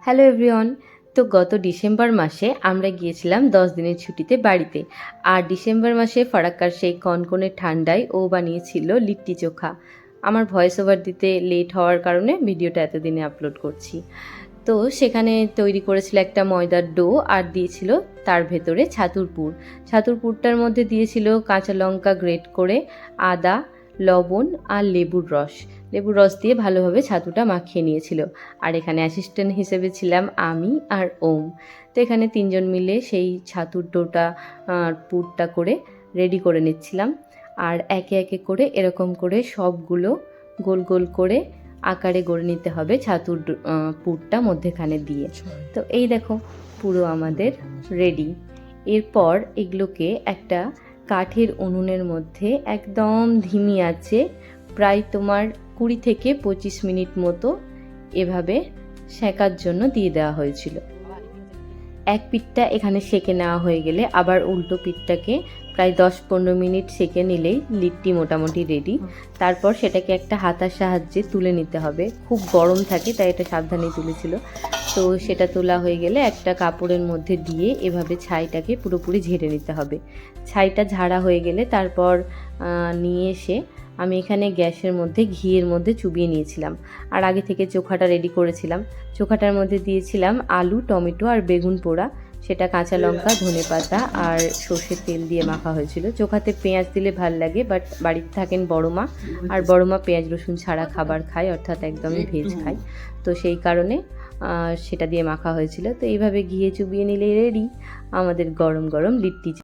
Hello everyone. তো গত December মাসে আমরা গিয়েছিলাম 10 দিনের ছুটিতে বাড়িতে। আর ডিসেম্বর মাসে ফারাক্কার সেই কনকনে ঠান্ডায় ও বানিয়েছিল লিট্টি চোখা। আমার ভয়েস ওভার দিতে লেট হওয়ার কারণে ভিডিওটা এতদিনে আপলোড করছি। তো সেখানে তৈরি করেছিল একটা ময়দার ডো আর দিয়েছিল তার ভেতরে ছাতুর পুর। ছাতুর পুরটার মধ্যে দিয়েছিল কাঁচা লঙ্কা গ্রেট করে, আদা, লবণ আর লেবুর রস দিয়ে ভালোভাবে ছাতুটা মাখিয়ে নিয়েছিল। আর এখানে অ্যাসিস্ট্যান্ট হিসেবে ছিলাম আমি আর ওম। তো এখানে তিনজন মিলে সেই ছাতুর ডোটা পুরটা করে রেডি করে নিচ্ছিলাম। আর একে একে করে এরকম করে সবগুলো গোল গোল করে আকারে গড়ে নিতে হবে ছাতুর পুরটা মধ্যেখানে দিয়ে। তো এই দেখো পুরো আমাদের রেডি। এরপর এগুলোকে একটা কাঠের উনুনের মধ্যে একদম ধিমি আঁচে প্রায় তোমার 20 থেকে 25 মিনিট মতো এভাবে সেঁকার জন্য দিয়ে দেওয়া হয়েছিল। এক পিঠটা এখানে সেঁকে নেওয়া হয়ে গেলে আবার উল্টো পিঠটাকে প্রায় 10-15 মিনিট সেঁকে নিলেই লিট্টি মোটামুটি রেডি। তারপর সেটাকে একটা হাতার সাহায্যে তুলে নিতে হবে। খুব গরম থাকে তাই এটা সাবধানে তুলেছিল। তো সেটা তোলা হয়ে গেলে একটা কাপড়ের মধ্যে দিয়ে এভাবে ছাইটাকে পুরোপুরি ঝেড়ে নিতে হবে। ছাইটা ঝাড়া হয়ে গেলে তারপর নিয়ে এসে আমি এখানে গ্যাসের মধ্যে ঘিয়ের মধ্যে চুবিয়ে নিয়েছিলাম। আর আগে থেকে চোখাটা রেডি করেছিলাম। চোখাটার মধ্যে দিয়েছিলাম আলু, টমেটো আর বেগুন পোড়া। সেটা কাঁচা লঙ্কা, ধনেপাতা আর সর্ষের তেল দিয়ে মাখা হয়েছিল। চোখাতে পেঁয়াজ দিলে ভাল লাগে, বাট বাড়িতে থাকেন বড় মা, আর বড় মা পেঁয়াজ রসুন ছাড়া খাবার খায়, অর্থাৎ একদমই ভেজ খায়। তো সেই কারণে সেটা দিয়ে মাখা হয়েছিল। তো এইভাবে ঘিয়ে চুবিয়ে নিলে রেডি আমাদের গরম গরম লিট্টি।